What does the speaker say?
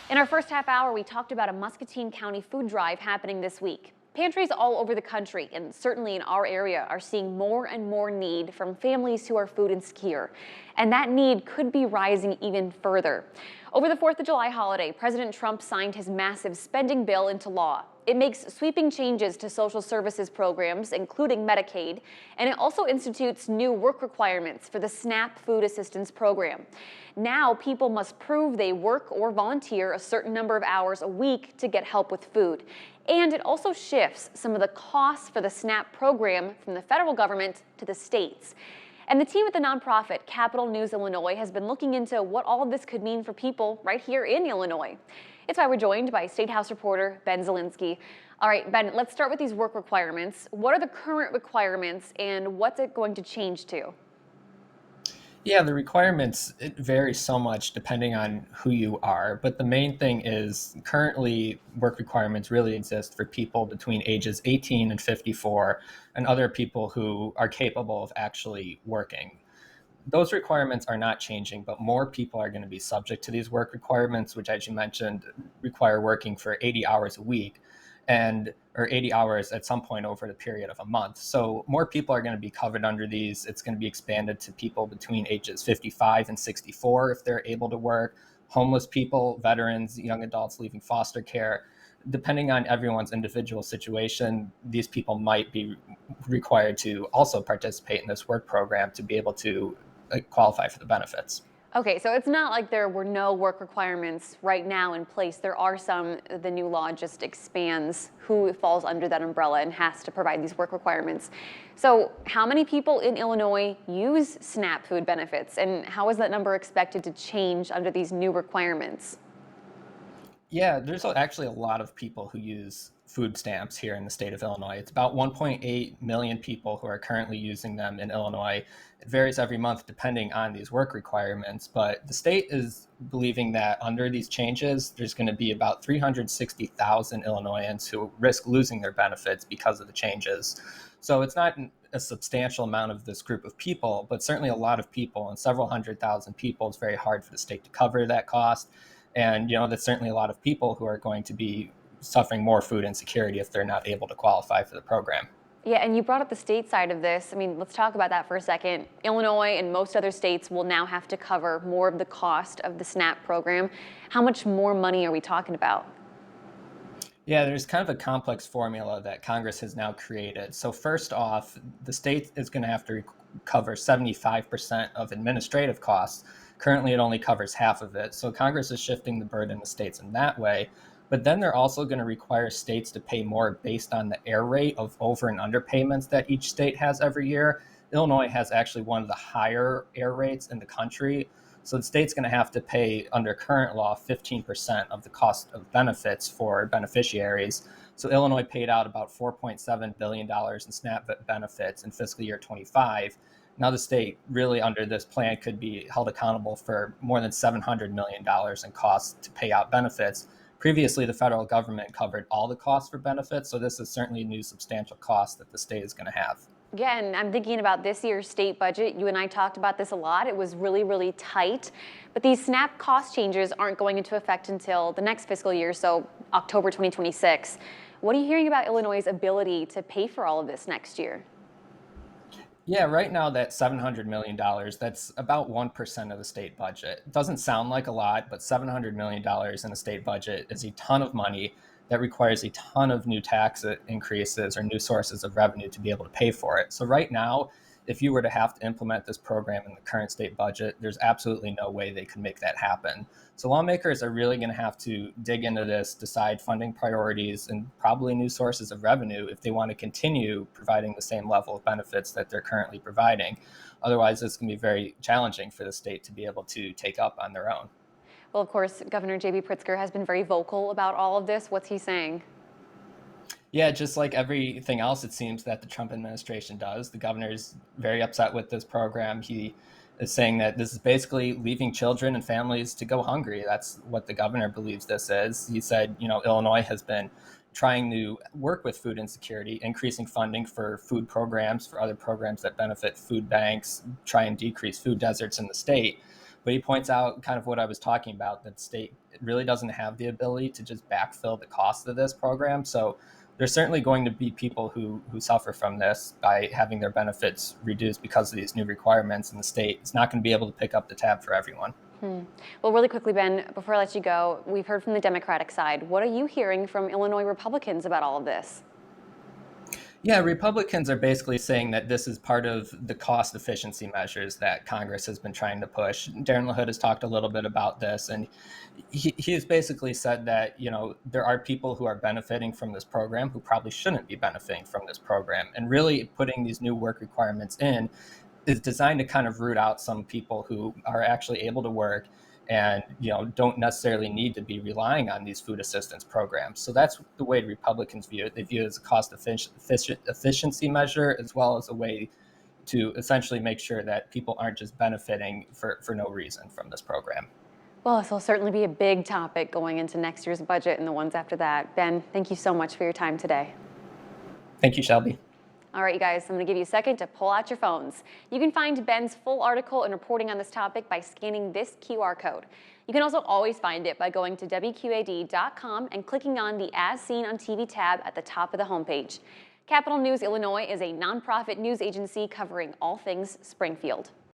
In our first half hour, we talked about a Muscatine County food drive happening this week. Pantries all over the country, and certainly in our area, are seeing more and more need from families who are food insecure. And that need could be rising even further. Over the 4th of July holiday, President Trump signed his massive spending bill into law. It makes sweeping changes to social services programs, including Medicaid, and it also institutes new work requirements for the SNAP food assistance program. Now, people must prove they work or volunteer a certain number of hours a week to get help with food. And it also shifts some of the costs for the SNAP program from the federal government to the states. And the team at the nonprofit Capital News Illinois has been looking into what all of this could mean for people right here in Illinois. It's why we're joined by State House reporter Ben Szalinski. All right, Ben, let's start with these work requirements. What are the current requirements and what's it going to change to? Yeah, the requirements, it varies so much depending on who you are. But the main thing is currently work requirements really exist for people between ages 18 and 54 and other people who are capable of actually working. Those requirements are not changing, but more people are going to be subject to these work requirements, which, as you mentioned, require working for 80 hours a week and or 80 hours at some point over the period of a month. So more people are going to be covered under these. It's going to be expanded to people between ages 55 and 64 if they're able to work, homeless people, veterans, young adults leaving foster care. Depending on everyone's individual situation, these people might be required to also participate in this work program to be able to qualify for the benefits. Okay, so it's not like there were no work requirements right now in place. There are some. The new law just expands who falls under that umbrella and has to provide these work requirements. So how many people in Illinois use SNAP food benefits, and how is that number expected to change under these new requirements? Yeah, there's actually a lot of people who use food stamps here in the state of Illinois. It's about 1.8 million people who are currently using them in Illinois. It varies every month depending on these work requirements, but the state is believing that under these changes, there's going to be about 360,000 Illinoisans who risk losing their benefits because of the changes. So it's not a substantial amount of this group of people, but certainly a lot of people, and several hundred thousand people. It's very hard for the state to cover that cost. And, that's certainly a lot of people who are going to be suffering more food insecurity if they're not able to qualify for the program. Yeah, and you brought up the state side of this. I mean, let's talk about that for a second. Illinois and most other states will now have to cover more of the cost of the SNAP program. How much more money are we talking about? Yeah, there's kind of a complex formula that Congress has now created. So first off, the state is going to have to cover 75% of administrative costs. Currently, it only covers half of it. So Congress is shifting the burden to states in that way. But then they're also going to require states to pay more based on the error rate of over and under payments that each state has every year. Illinois has actually one of the higher error rates in the country. So the state's going to have to pay, under current law, 15% of the cost of benefits for beneficiaries. So Illinois paid out about $4.7 billion in SNAP benefits in fiscal year 25. Now the state really under this plan could be held accountable for more than $700 million in costs to pay out benefits. Previously, the federal government covered all the costs for benefits, so this is certainly a new substantial cost that the state is going to have. Yeah, and I'm thinking about this year's state budget. You and I talked about this a lot. It was really, really tight. But these SNAP cost changes aren't going into effect until the next fiscal year, so October 2026. What are you hearing about Illinois' ability to pay for all of this next year? Yeah, right now that $700 million, that's about 1% of the state budget. It doesn't sound like a lot, but $700 million in a state budget is a ton of money that requires a ton of new tax increases or new sources of revenue to be able to pay for it. So right now, if you were to have to implement this program in the current state budget, there's absolutely no way they could make that happen. So lawmakers are really going to have to dig into this, decide funding priorities, and probably new sources of revenue if they want to continue providing the same level of benefits that they're currently providing. Otherwise, it's going to be very challenging for the state to be able to take up on their own. Well, of course, Governor J.B. Pritzker has been very vocal about all of this. What's he saying? Yeah, just like everything else, it seems that the Trump administration does. The governor's very upset with this program. He is saying that this is basically leaving children and families to go hungry. That's what the governor believes this is. He said, Illinois has been trying to work with food insecurity, increasing funding for food programs, for other programs that benefit food banks, try and decrease food deserts in the state. But he points out kind of what I was talking about, that state really doesn't have the ability to just backfill the cost of this program. So there's certainly going to be people who suffer from this by having their benefits reduced because of these new requirements, and the state is not going to be able to pick up the tab for everyone. Well, really quickly, Ben, before I let you go, we've heard from the Democratic side. What are you hearing from Illinois Republicans about all of this? Yeah, Republicans are basically saying that this is part of the cost efficiency measures that Congress has been trying to push. Darren LaHood has talked a little bit about this, and he has basically said that, there are people who are benefiting from this program who probably shouldn't be benefiting from this program. And really putting these new work requirements in is designed to kind of root out some people who are actually able to work and don't necessarily need to be relying on these food assistance programs. So that's the way Republicans view it. They view it as a cost efficiency measure, as well as a way to essentially make sure that people aren't just benefiting for no reason from this program. Well, this will certainly be a big topic going into next year's budget and the ones after that. Ben, thank you so much for your time today. Thank you, Shelby. All right, you guys, I'm going to give you a second to pull out your phones. You can find Ben's full article and reporting on this topic by scanning this QR code. You can also always find it by going to WQAD.com and clicking on the As Seen on TV tab at the top of the homepage. Capital News Illinois is a nonprofit news agency covering all things Springfield.